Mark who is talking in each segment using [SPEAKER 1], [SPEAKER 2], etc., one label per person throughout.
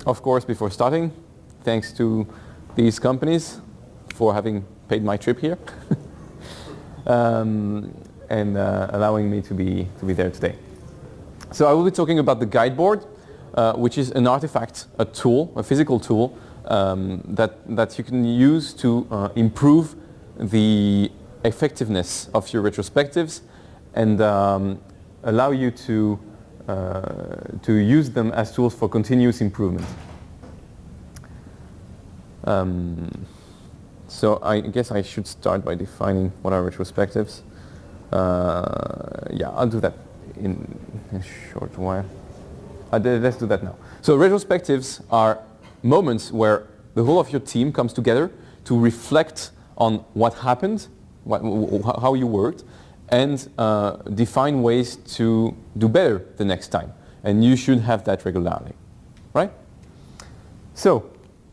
[SPEAKER 1] Of course, before starting, thanks to these companies for having paid my trip here and allowing me to be there today. So I will be talking about the guide board, which is an artifact, a tool, a physical tool that you can use to improve the effectiveness of your retrospectives and allow you to use them as tools for continuous improvement. So I guess I should start by defining what are retrospectives. Yeah, I'll do that in a short while. Let's do that now. So retrospectives are moments where the whole of your team comes together to reflect on what happened, how you worked, and define ways to do better the next time. And you should have that regularly, right? So,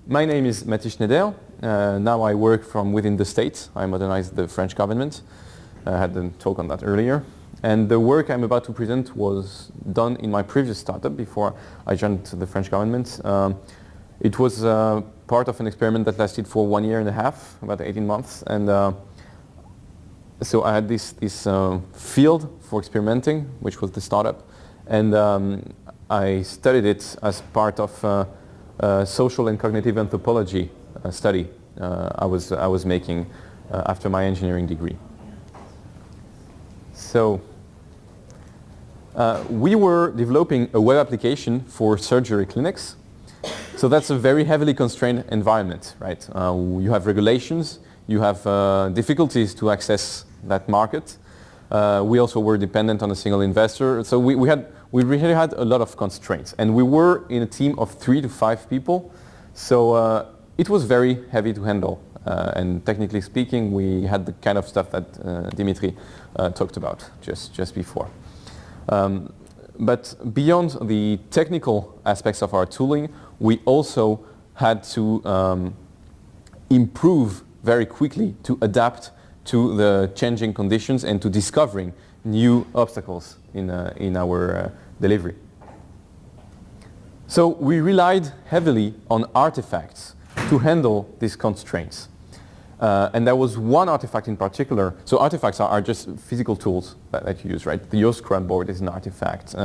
[SPEAKER 1] my name is Matti Schneider. Now I work from within the state. I modernized the French government. I had a talk on that earlier. And the work I'm about to present was done in my previous startup before I joined the French government. It was part of an experiment that lasted for 1 year and a half, about 18 months. And so I had this field for experimenting, which was the startup. And I studied it as part of social and cognitive anthropology study I was making after my engineering degree. So we were developing a web application for surgery clinics. So that's a very heavily constrained environment, right? You have regulations, you have difficulties to access that market. We also were dependent on a single investor. So we really had a lot of constraints. And we were in a team of 3 to 5 people. So it was very heavy to handle. And technically speaking, we had the kind of stuff that Dimitri talked about just before. But beyond the technical aspects of our tooling, we also had to improve very quickly to adapt to the changing conditions and to discovering new obstacles in our delivery. So we relied heavily on artifacts to handle these constraints. And there was one artifact in particular. So artifacts are just physical tools that you use, right? Your Scrum board is an artifact.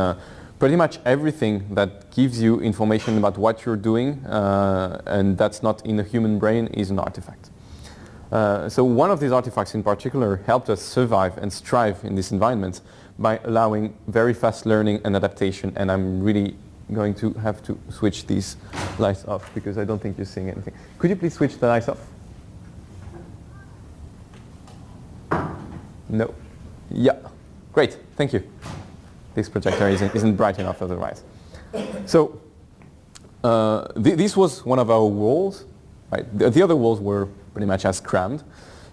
[SPEAKER 1] Pretty much everything that gives you information about what you're doing and that's not in a human brain is an artifact. So one of these artifacts in particular helped us survive and strive in this environment by allowing very fast learning and adaptation. And I'm really going to have to switch these lights off because I don't think you're seeing anything. Could you please switch the lights off? No. Yeah. Great. Thank you. This projector isn't bright enough otherwise. So this was one of our walls. Right? The other walls were pretty much as crammed.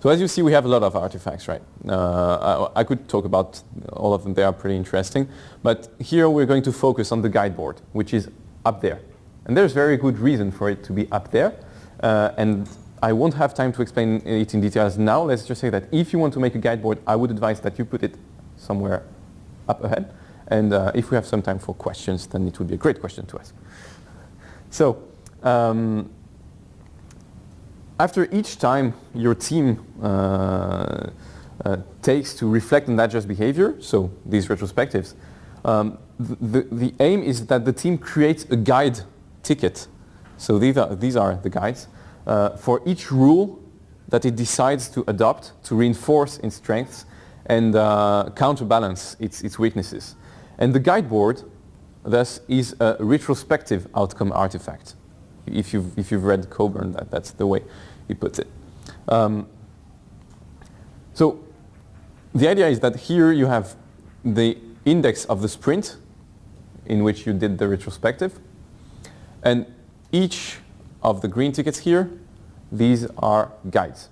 [SPEAKER 1] So as you see, we have a lot of artifacts, right? I could talk about all of them. They are pretty interesting. But here we're going to focus on the guide board, which is up there. And there's very good reason for it to be up there. And I won't have time to explain it in details now. Let's just say that if you want to make a guide board, I would advise that you put it somewhere up ahead. And if we have some time for questions, then it would be a great question to ask. So after each time your team takes to reflect on that just behavior, so these retrospectives, the aim is that the team creates a guide ticket. So these are the guides for each rule that it decides to adopt to reinforce its strengths and counterbalance its weaknesses. And the guide board, thus, is a retrospective outcome artifact. If you've read Coburn, that's the way he puts it. So the idea is that here you have the index of the sprint in which you did the retrospective. And each of the green tickets here, these are guides.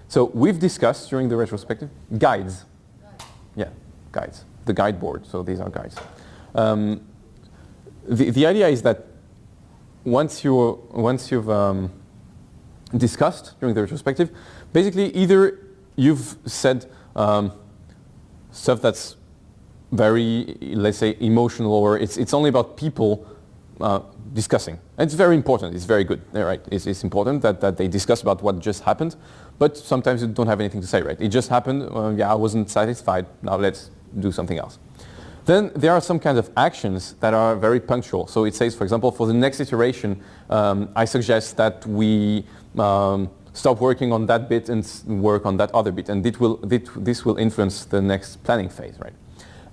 [SPEAKER 1] So we've discussed during the retrospective guides. Yeah, guides. The guide board, so these are guides. The idea is that once you've discussed during the retrospective, basically either you've said stuff that's very, let's say, emotional, or it's only about people discussing. And it's very important. It's very good. Right? It's important that they discuss about what just happened. But sometimes you don't have anything to say, right? It just happened. Yeah, I wasn't satisfied. Now let's do something else. Then there are some kinds of actions that are very punctual. So it says, for example, for the next iteration, I suggest that we stop working on that bit and work on that other bit. And this will influence the next planning phase, right?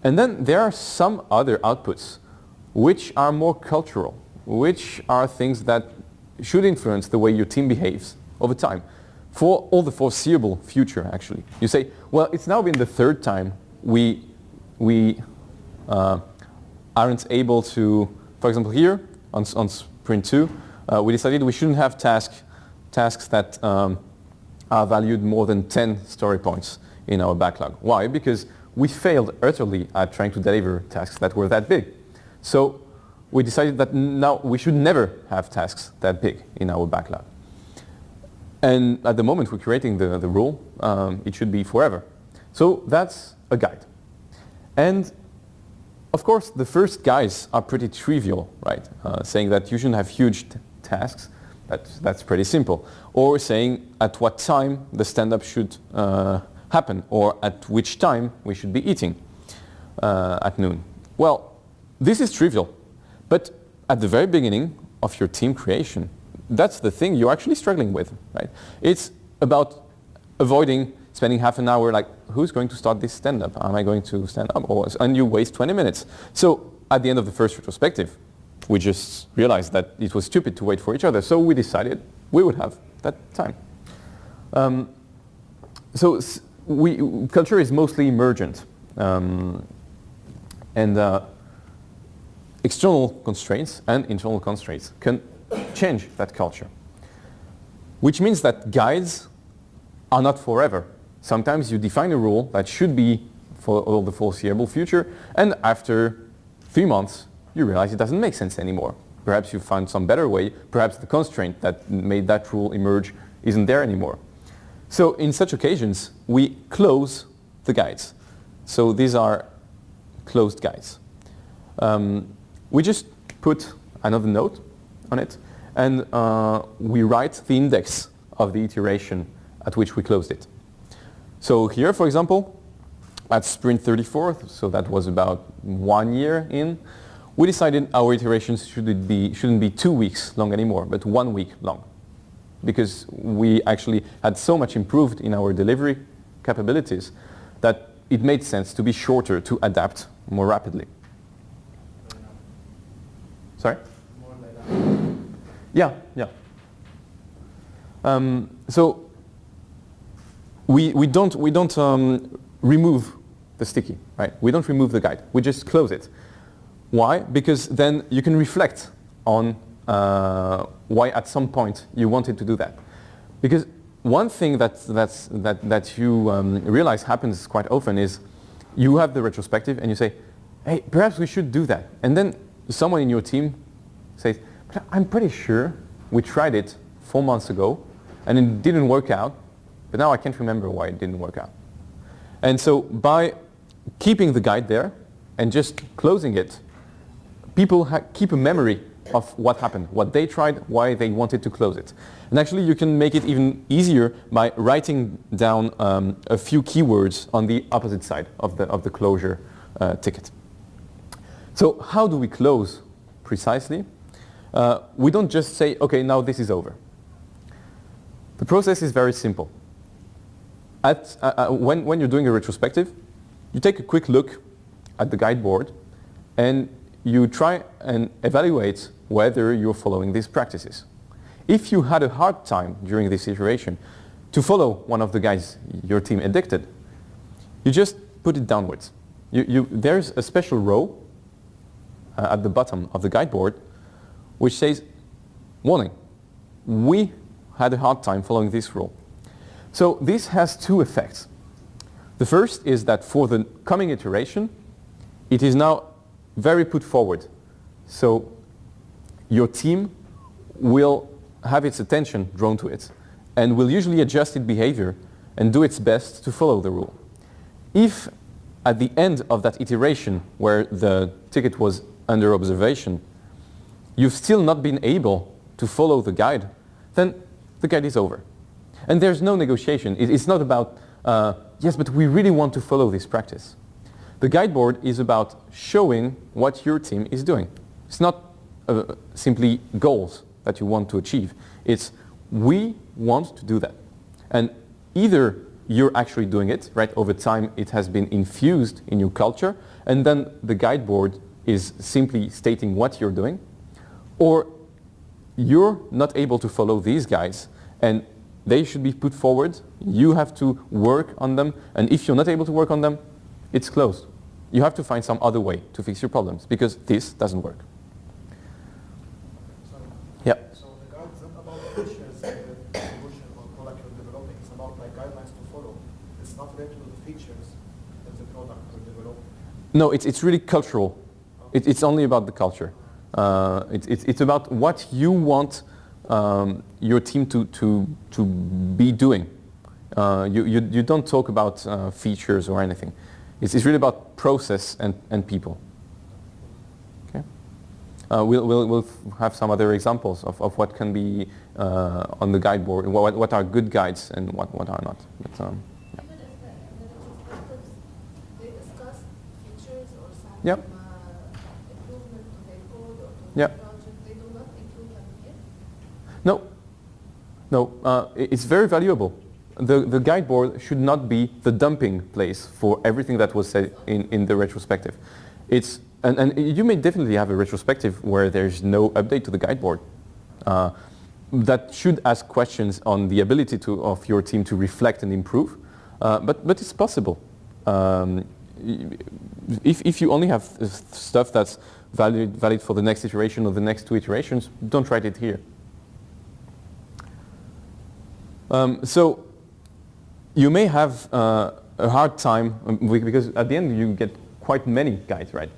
[SPEAKER 1] And then there are some other outputs which are more cultural, which are things that should influence the way your team behaves over time for all the foreseeable future, actually. You say, well, it's now been the third time we aren't able to, for example, here on sprint 2, we decided we shouldn't have tasks that are valued more than 10 story points in our backlog. Why? Because we failed utterly at trying to deliver tasks that were that big. So we decided that now we should never have tasks that big in our backlog. And at the moment we're creating the rule, it should be forever. So that's a guide. And of course the first guides are pretty trivial, right? Saying that you shouldn't have huge tasks, that's pretty simple. Or saying at what time the stand-up should happen, or at which time we should be eating at noon. Well, this is trivial, but at the very beginning of your team creation, that's the thing you're actually struggling with, right? It's about avoiding spending half an hour like, who's going to start this stand-up? Am I going to stand up? And you waste 20 minutes. So at the end of the first retrospective, we just realized that it was stupid to wait for each other, so we decided we would have that time. Culture is mostly emergent, and external constraints and internal constraints can change that culture. Which means that guides are not forever. Sometimes you define a rule that should be for all the foreseeable future, and after 3 months, you realize it doesn't make sense anymore. Perhaps you find some better way, perhaps the constraint that made that rule emerge isn't there anymore. So in such occasions, we close the guides. So these are closed guides. We just put another note on it, and we write the index of the iteration at which we closed it. So here, for example, at sprint 34, so that was about 1 year in, we decided our iterations shouldn't be 2 weeks long anymore, but 1 week long. Because we actually had so much improved in our delivery capabilities that it made sense to be shorter, to adapt more rapidly. Sorry?
[SPEAKER 2] More like that.
[SPEAKER 1] Yeah. So we don't remove the sticky, right? We don't remove the guide. We just close it. Why? Because then you can reflect on why at some point you wanted to do that. Because one thing that you realize happens quite often is you have the retrospective and you say, hey, perhaps we should do that. And then someone in your team says, but I'm pretty sure we tried it 4 months ago and it didn't work out, but now I can't remember why it didn't work out. And so by keeping the guide there and just closing it, people keep a memory of what happened, what they tried, why they wanted to close it. And actually you can make it even easier by writing down a few keywords on the opposite side of the closure ticket. So how do we close precisely? We don't just say, okay, now this is over. The process is very simple. When you're doing a retrospective, you take a quick look at the guide board and you try and evaluate whether you're following these practices. If you had a hard time during this iteration to follow one of the guides your team edicted, you just put it downwards. There's a special row at the bottom of the guide board which says, warning, we had a hard time following this rule. So this has two effects. The first is that for the coming iteration, it is now very put forward. So your team will have its attention drawn to it and will usually adjust its behavior and do its best to follow the rule. If at the end of that iteration where the ticket was under observation, you've still not been able to follow the guide, then the guide is over. And there's no negotiation. It's not about, yes, but we really want to follow this practice. The guide board is about showing what your team is doing. It's not simply goals that you want to achieve. It's we want to do that. And either you're actually doing it, right? Over time it has been infused in your culture, and then the guide board is simply stating what you're doing, or you're not able to follow these guides and they should be put forward. You have to work on them, and if you're not able to work on them, it's closed. You have to find some other way to fix your problems because this doesn't work. Yeah.
[SPEAKER 2] So the guide isn't about features and the solution or product you're developing. It's about like guidelines to follow. It's not related to the features of the product you're developing.
[SPEAKER 1] No, it's really cultural. It's only about the culture. It's about what you want your team to be doing. You don't talk about features or anything. It's really about process and people. Okay. We'll have some other examples of what can be on the guide board. What are good guides and what are not. But, yeah.
[SPEAKER 3] Even if the retrospectives, they discuss features or some
[SPEAKER 1] Yep.
[SPEAKER 3] improvement to their code or to
[SPEAKER 1] Yep.
[SPEAKER 3] the project, they do not include them here.
[SPEAKER 1] No, it's very valuable. The guide board should not be the dumping place for everything that was said in the retrospective. And you may definitely have a retrospective where there's no update to the guide board. That should ask questions on the ability of your team to reflect and improve, but it's possible. If you only have stuff that's valid for the next iteration or the next two iterations, don't write it here. So you may have a hard time because at the end you get quite many guides, right?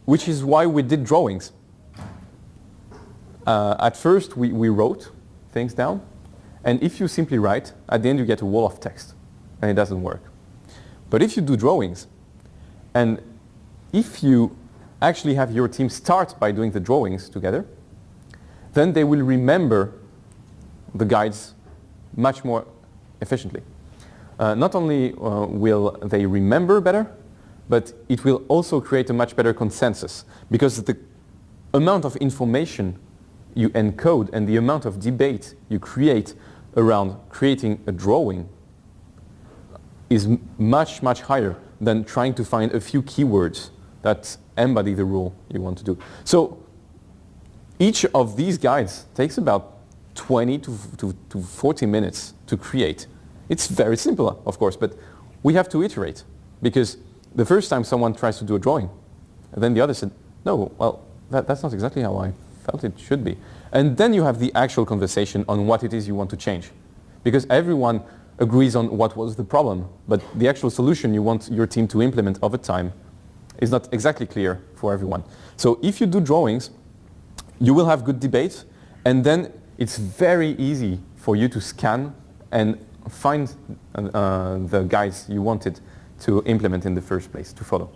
[SPEAKER 1] Which is why we did drawings. At first we wrote things down, and if you simply write, at the end you get a wall of text, and it doesn't work. But if you do drawings, and if you actually have your team start by doing the drawings together, then they will remember the guides much more efficiently. Not only will they remember better, but it will also create a much better consensus, because the amount of information you encode and the amount of debate you create around creating a drawing is much, much higher than trying to find a few keywords that embody the rule you want to do. So each of these guides takes about 20 to 40 minutes to create. It's very simple, of course, but we have to iterate, because the first time someone tries to do a drawing, and then the other said, no, well, that's not exactly how I felt it should be. And then you have the actual conversation on what it is you want to change, because everyone agrees on what was the problem, but the actual solution you want your team to implement over time is not exactly clear for everyone. So if you do drawings, you will have good debate, and then it's very easy for you to scan and find the guides you wanted to implement in the first place, to follow.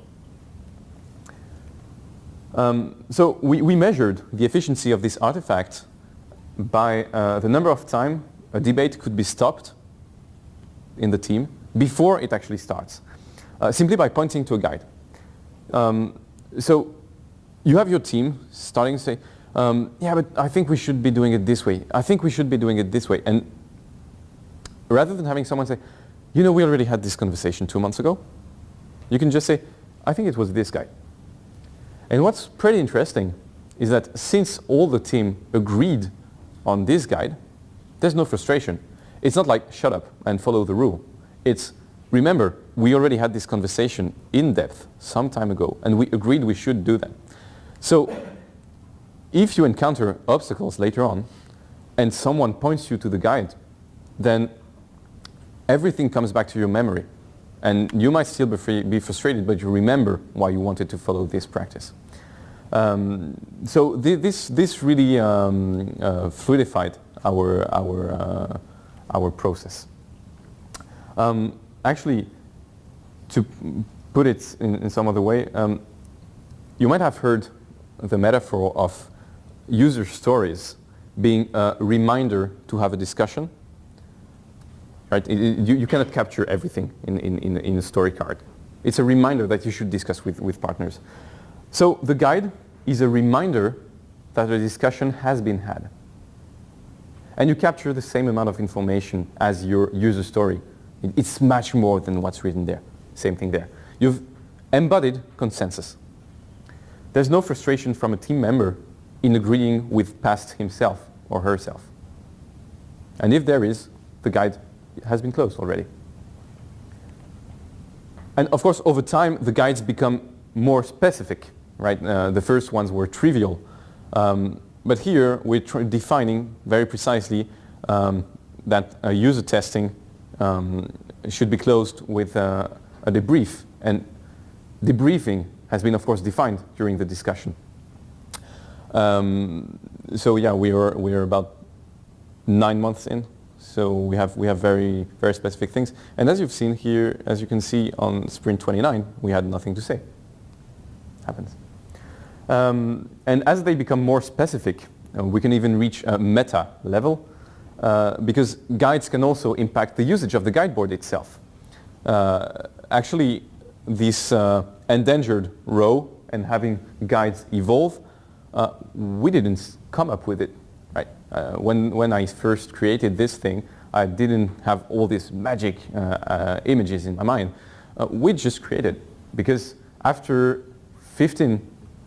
[SPEAKER 1] So we measured the efficiency of this artifact by the number of time a debate could be stopped in the team before it actually starts, simply by pointing to a guide. So you have your team starting to say, yeah, but I think we should be doing it this way. I think we should be doing it this way. And rather than having someone say, you know, we already had this conversation 2 months ago, you can just say, I think it was this guy. And what's pretty interesting is that since all the team agreed on this guide, there's no frustration. It's not like, shut up and follow the rule. It's, remember, we already had this conversation in depth some time ago, and we agreed we should do that. So if you encounter obstacles later on, and someone points you to the guide, then everything comes back to your memory. And you might still be frustrated, but you remember why you wanted to follow this practice. So this really fluidified our process. Actually, to put it in some other way, you might have heard the metaphor of user stories being a reminder to have a discussion. Right? You cannot capture everything in a story card. It's a reminder that you should discuss with partners. So the guide is a reminder that a discussion has been had. And you capture the same amount of information as your user story. It's much more than what's written there. Same thing there. You've embodied consensus. There's no frustration from a team member in agreeing with past himself or herself. And if there is, the guide has been closed already. And of course, over time, the guides become more specific, right? The first ones were trivial. But here, we're defining very precisely that user testing should be closed with a debrief. And debriefing has been, of course, defined during the discussion. So yeah, we are about 9 months in. So we have very, very specific things. And as you've seen here, as you can see on sprint 29, we had nothing to say. Happens. And as they become more specific, we can even reach a meta level because guides can also impact the usage of the guide board itself. Actually, this endangered row and having guides evolve, we didn't come up with it. Right? When I first created this thing, I didn't have all these magic images in my mind. We just created because after 15,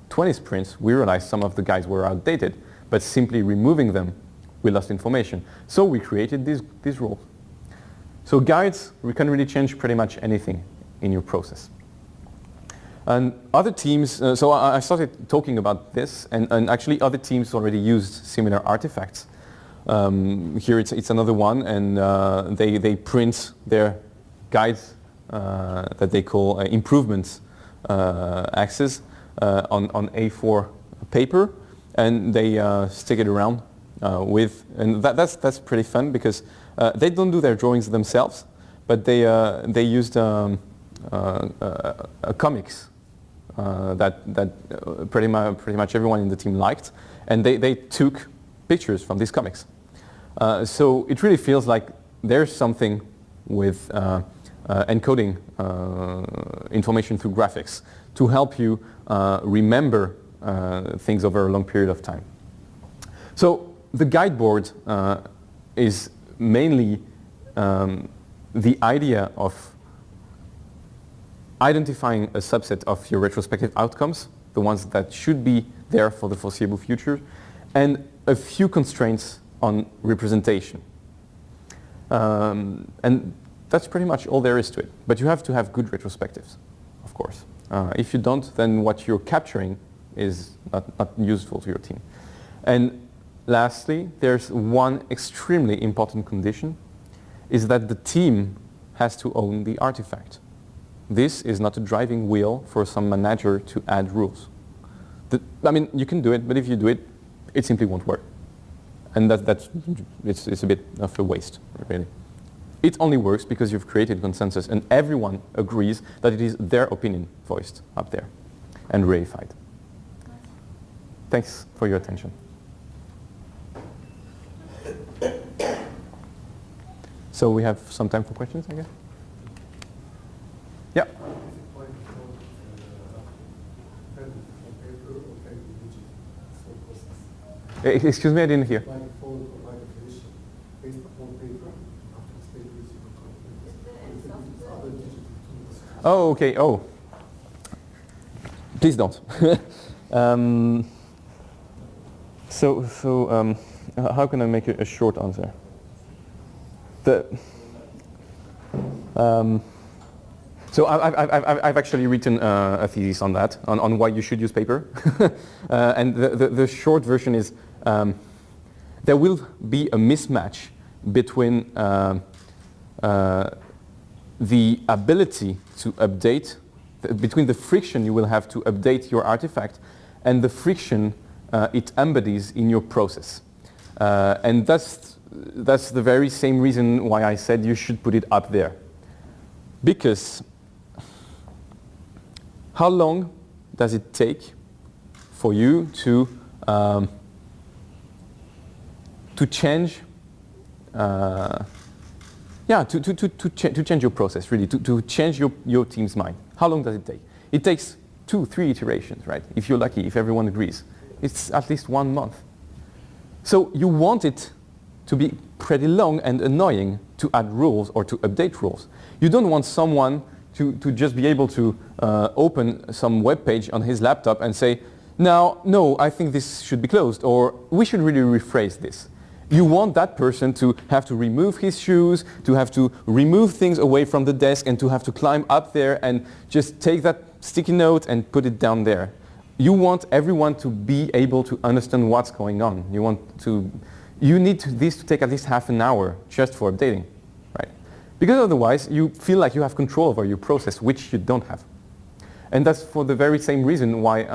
[SPEAKER 1] 20 sprints, we realized some of the guides were outdated, but simply removing them, we lost information. So we created these rules. So guides, we can really change pretty much anything in your process. And other teams, so I started talking about this, and actually other teams already used similar artifacts. Here it's another one, and they print their guides that they call improvements axes on A4 paper, and they stick it around and that's pretty fun because they don't do their drawings themselves, but they used comics that pretty much everyone in the team liked, and they took pictures from these comics. So it really feels like there's something with encoding information through graphics to help you remember things over a long period of time. So the guide board is mainly the idea of identifying a subset of your retrospective outcomes, the ones that should be there for the foreseeable future, and a few constraints on representation. And that's pretty much all there is to it. But you have to have good retrospectives, of course. If you don't, then what you're capturing is not useful to your team. And lastly, there's one extremely important condition, is that the team has to own the artifact. This is not a driving wheel for some manager to add rules. I mean, you can do it, but if you do it, it simply won't work. And it's a bit of a waste, really. It only works because you've created consensus and everyone agrees that it is their opinion voiced up there and reified. Thanks for your attention. So we have some time for questions, I guess? Yeah. Excuse me, I didn't hear. Oh, okay. Oh, please don't. How can I make a short answer? So I've actually written a thesis on that, on why you should use paper. And the short version is there will be a mismatch between the ability to update, between the friction you will have to update your artifact and the friction it embodies in your process. And that's the very same reason why I said you should put it up there. Because how long does it take for you to change, to change your process, really, to change your team's mind. How long does it take? It takes 2-3 iterations, right? If you're lucky, if everyone agrees. It's at least 1 month. So you want it to be pretty long and annoying to add rules or to update rules. You don't want someone to just be able to open some web page on his laptop and say, no, I think this should be closed, or we should really rephrase this. You want that person to have to remove his shoes, to have to remove things away from the desk, and to have to climb up there and just take that sticky note and put it down there. You want everyone to be able to understand what's going on. You need this to take at least half an hour just for updating, right? Because otherwise you feel like you have control over your process, which you don't have. And that's for the very same reason why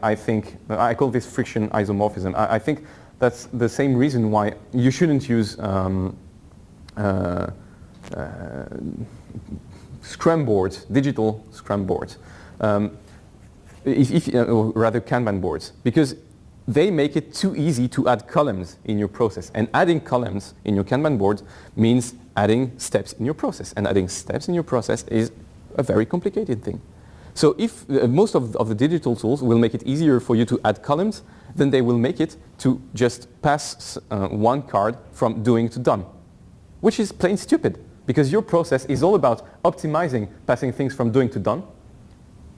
[SPEAKER 1] I think, I call this friction isomorphism. I think that's the same reason why you shouldn't use Scrum boards, digital Scrum boards, or rather Kanban boards, because they make it too easy to add columns in your process. And adding columns in your Kanban board means adding steps in your process. And adding steps in your process is a very complicated thing. So if most of the digital tools will make it easier for you to add columns, then they will make it to just pass one card from doing to done, which is plain stupid, because your process is all about optimizing passing things from doing to done.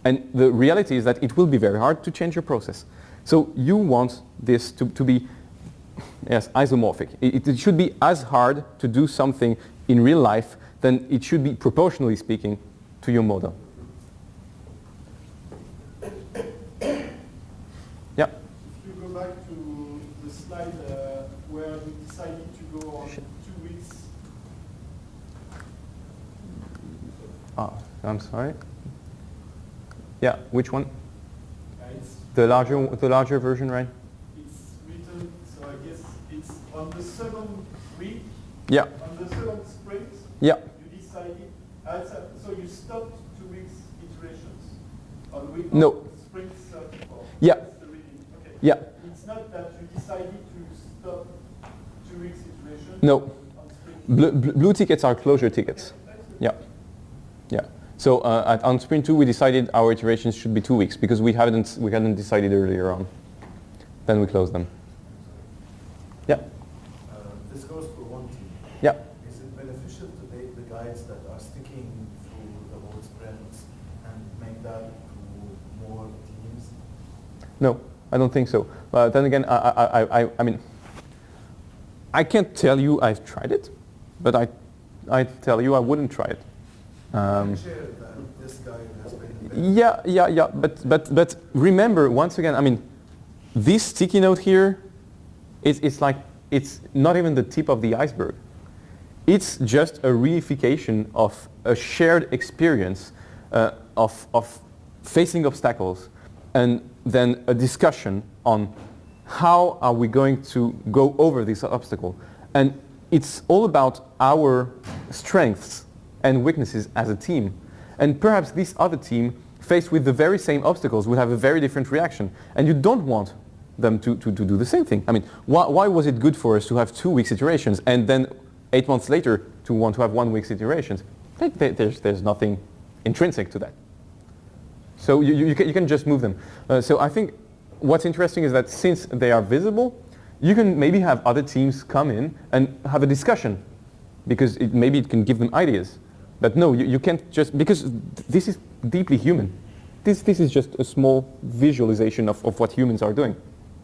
[SPEAKER 1] And the reality is that it will be very hard to change your process. So you want this to be, yes, isomorphic. It should be as hard to do something in real life than it should be, proportionally speaking, to your model. Yeah.
[SPEAKER 4] If you go back to the slide where you decided to go on 2 weeks.
[SPEAKER 1] Oh, I'm sorry. Yeah, which one?
[SPEAKER 4] It's
[SPEAKER 1] The larger version, right?
[SPEAKER 4] It's written, so I guess it's on the 2nd week.
[SPEAKER 1] Yeah.
[SPEAKER 4] On the 2nd sprint.
[SPEAKER 1] Yeah.
[SPEAKER 4] You decided, so you stopped 2 weeks iterations on week
[SPEAKER 1] No.
[SPEAKER 4] on sprint 34.
[SPEAKER 1] Yeah.
[SPEAKER 4] That's the reading. Okay.
[SPEAKER 1] Yeah.
[SPEAKER 4] It's not that you decided to stop 2 weeks iteration.
[SPEAKER 1] No.
[SPEAKER 4] On sprint.
[SPEAKER 1] Blue tickets are closure tickets. Yeah. Yeah. So on sprint 2 we decided our iterations should be 2 weeks because we hadn't decided earlier on. Then we closed them. Yeah.
[SPEAKER 2] This goes for one team.
[SPEAKER 1] Yeah.
[SPEAKER 2] Is it beneficial to take the guides that are sticking through the whole sprints and make that to more teams?
[SPEAKER 1] No, I don't think so. Then again, I mean, I can't tell you I've tried it, but I tell you I wouldn't try it.
[SPEAKER 2] Share that this guide has been.
[SPEAKER 1] Yeah. But remember, once again, I mean, this sticky note here, it's like it's not even the tip of the iceberg. It's just a reification of a shared experience of facing obstacles, and then a discussion on how are we going to go over this obstacle. And it's all about our strengths and weaknesses as a team. And perhaps this other team, faced with the very same obstacles, will have a very different reaction. And you don't want them to do the same thing. I mean, why was it good for us to have 2 weeks iterations and then 8 months later to want to have 1 week's iterations? There's nothing intrinsic to that. So you can just move them. So I think what's interesting is that since they are visible, you can maybe have other teams come in and have a discussion, because maybe it can give them ideas. But no, you can't just, because this is deeply human. This is just a small visualization of what humans are doing.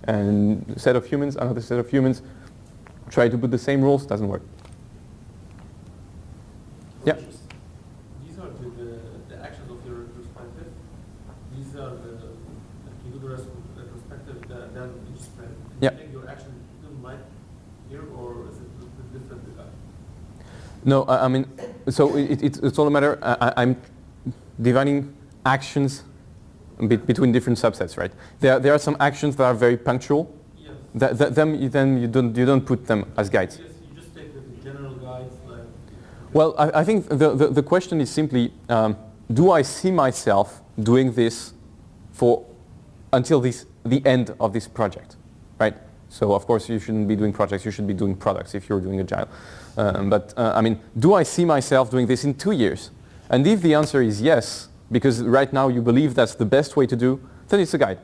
[SPEAKER 1] And a set of humans, another set of humans, try to put the same rules, doesn't work. Yeah.
[SPEAKER 5] These are the actions of your retrospective. These are you do the retrospective then each sprint.
[SPEAKER 1] Yeah.
[SPEAKER 5] You take your action in light here, or is it different?
[SPEAKER 1] No, I mean, so it's all a matter. I'm dividing actions between different subsets, right? There are some actions that are very punctual.
[SPEAKER 5] Yes.
[SPEAKER 1] Then you don't put them as guides.
[SPEAKER 5] Yes, you just take the general guides. Like.
[SPEAKER 1] Well, I think the question is simply, do I see myself doing this for until the end of this project, right? So of course you shouldn't be doing projects, you should be doing products if you're doing agile. I mean, do I see myself doing this in 2 years? And if the answer is yes, because right now you believe that's the best way to do, then it's a guide.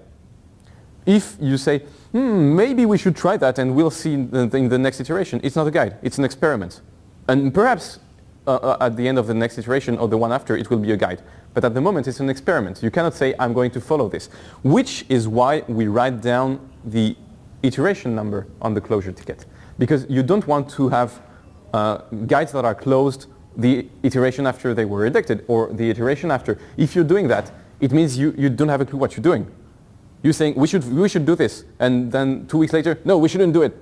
[SPEAKER 1] If you say, maybe we should try that and we'll see in the next iteration, it's not a guide, it's an experiment. And perhaps at the end of the next iteration or the one after, it will be a guide. But at the moment, it's an experiment. You cannot say, I'm going to follow this, which is why we write down the iteration number on the closure ticket. Because you don't want to have guides that are closed the iteration after they were rejected or the iteration after. If you're doing that, it means you don't have a clue what you're doing. You're saying, we should do this. And then 2 weeks later, no, we shouldn't do it.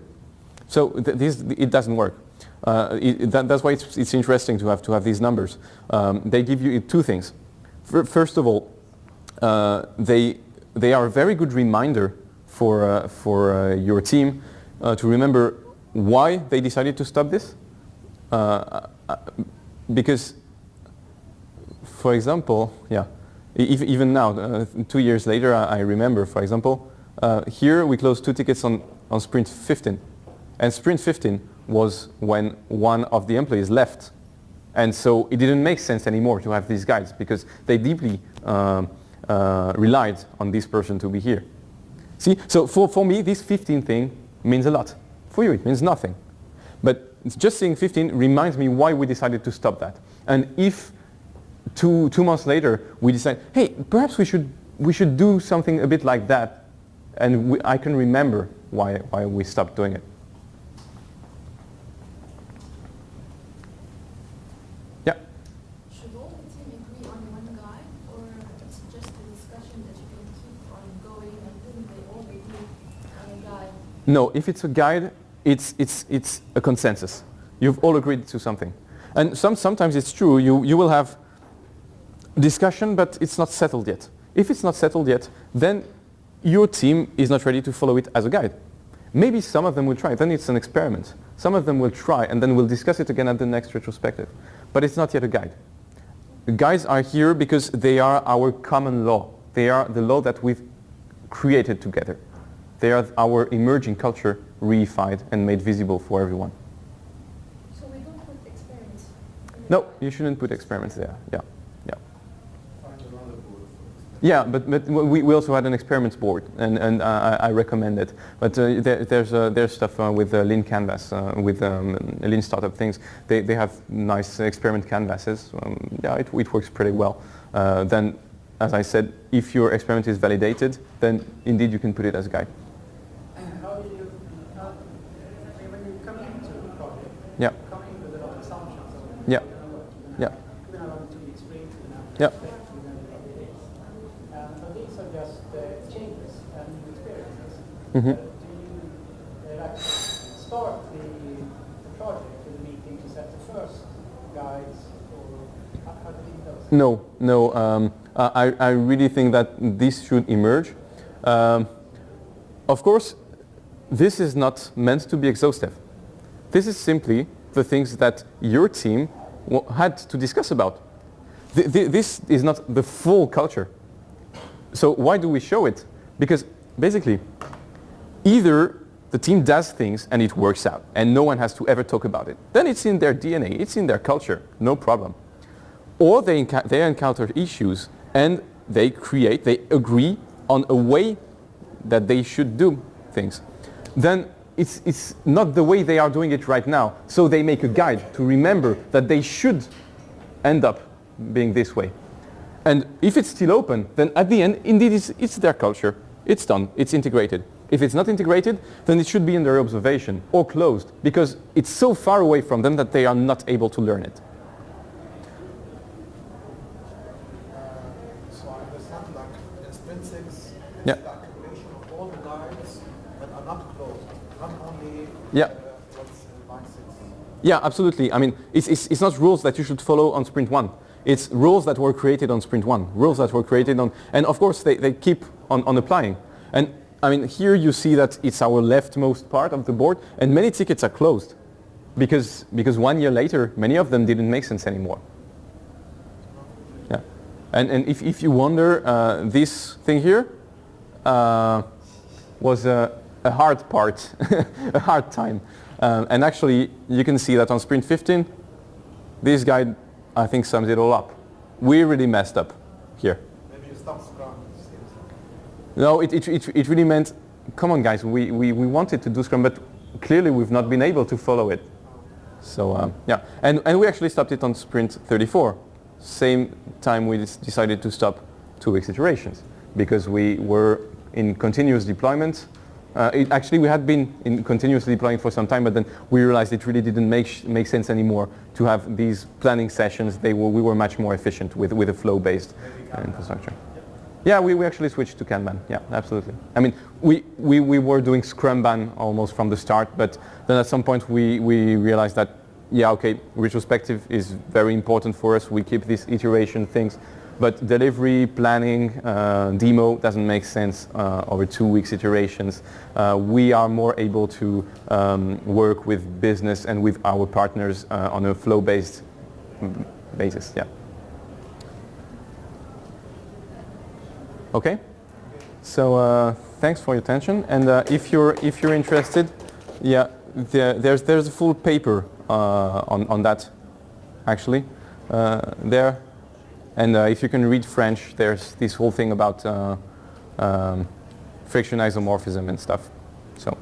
[SPEAKER 1] So it doesn't work. That's why it's interesting to have these numbers. They give you 2 things. First of all, they are a very good reminder for your team to remember why they decided to stop this. Because, for example, even now, 2 years later, I remember, for example, here we closed 2 tickets on sprint 15. And sprint 15 was when one of the employees left. And so it didn't make sense anymore to have these guides because they deeply relied on this person to be here. See, so for me, this 15 thing means a lot. For you, it means nothing. But just saying 15 reminds me why we decided to stop that. And if two months later we decide, hey, perhaps we should do something a bit like that, and I can remember why we stopped doing it. Yeah.
[SPEAKER 3] Should all the team agree on one guide, or it's just a discussion that you can keep on going until they all agree on a guide?
[SPEAKER 1] No, if it's a guide, it's a consensus. You've all agreed to something. And sometimes it's true, you will have discussion, but it's not settled yet. If it's not settled yet, then your team is not ready to follow it as a guide. Maybe some of them will try, then it's an experiment. Some of them will try, and then we'll discuss it again at the next retrospective. But it's not yet a guide. The guides are here because they are our common law. They are the law that we've created together. They are our emerging culture reified and made visible for everyone.
[SPEAKER 3] So we don't put experiments?
[SPEAKER 1] No, you shouldn't put experiments there. Yeah.
[SPEAKER 4] Find another board for this.
[SPEAKER 1] Yeah, but we also had an experiments board, and I recommend it. But there's stuff with Lean Canvas, with Lean Startup things. They have nice experiment canvases. It works pretty well. Then, as I said, if your experiment is validated, then indeed you can put it as a guide.
[SPEAKER 4] How do you, when you come into the project,
[SPEAKER 1] Yeah.
[SPEAKER 4] come in with a lot of assumptions.
[SPEAKER 1] Yeah. Yeah.
[SPEAKER 4] You're going to have 2 weeks sprint, you're going to
[SPEAKER 1] Yeah.
[SPEAKER 4] have so these are just changes and new experiences.
[SPEAKER 1] Mm-hmm.
[SPEAKER 4] Do you start the project with a meeting to set the first guides, or how do you do those?
[SPEAKER 1] No. I really think that this should emerge. Of course, this is not meant to be exhaustive. This is simply the things that your team had to discuss about. This is not the full culture. So why do we show it? Because basically, either the team does things and it works out and no one has to ever talk about it. Then it's in their DNA, it's in their culture, no problem. Or they encounter issues and they agree on a way that they should do things. Then it's not the way they are doing it right now. So they make a guide to remember that they should end up being this way. And if it's still open, then at the end, indeed, it's their culture. It's done. It's integrated. If it's not integrated, then it should be under observation or closed because it's so far away from them that they are not able to learn it.
[SPEAKER 2] So I understand like in Sprint 6, it's
[SPEAKER 1] Yeah.
[SPEAKER 2] the accumulation of all the guides that are not closed, not only
[SPEAKER 1] Yeah.
[SPEAKER 2] what's in line 6.
[SPEAKER 1] Yeah, absolutely. I mean, it's not rules that you should follow on sprint 1. It's rules that were created on sprint 1, rules that were created on, and of course they keep on applying. And I mean, here you see that it's our leftmost part of the board, and many tickets are closed because 1 year later, many of them didn't make sense anymore. Yeah. And if you wonder, this thing here, was a hard part, a hard time. And actually, you can see that on sprint 15, this guy, I think, sums it all up. We really messed up here.
[SPEAKER 2] Maybe you stop Scrum.
[SPEAKER 1] No, it really meant, come on guys, we wanted to do Scrum, but clearly we've not been able to follow it. So yeah, and we actually stopped it on sprint 34. Same time we decided to stop 2 weeks iterations because we were in continuous deployment. Actually, we had been in continuous deploying for some time, but then we realized it really didn't make sense anymore to have these planning sessions. We were much more efficient with a flow-based infrastructure. Yeah, we actually switched to Kanban. Yeah, absolutely. I mean, we were doing Scrumban almost from the start, but then at some point we realized that, yeah, okay, retrospective is very important for us. We keep these iteration things, but delivery, planning, demo doesn't make sense over 2 weeks iterations. We are more able to work with business and with our partners on a flow-based basis. Yeah. Okay. So thanks for your attention. And if you're interested, yeah, there's a full paper on that, actually, there. And if you can read French, there's this whole thing about friction isomorphism and stuff. So.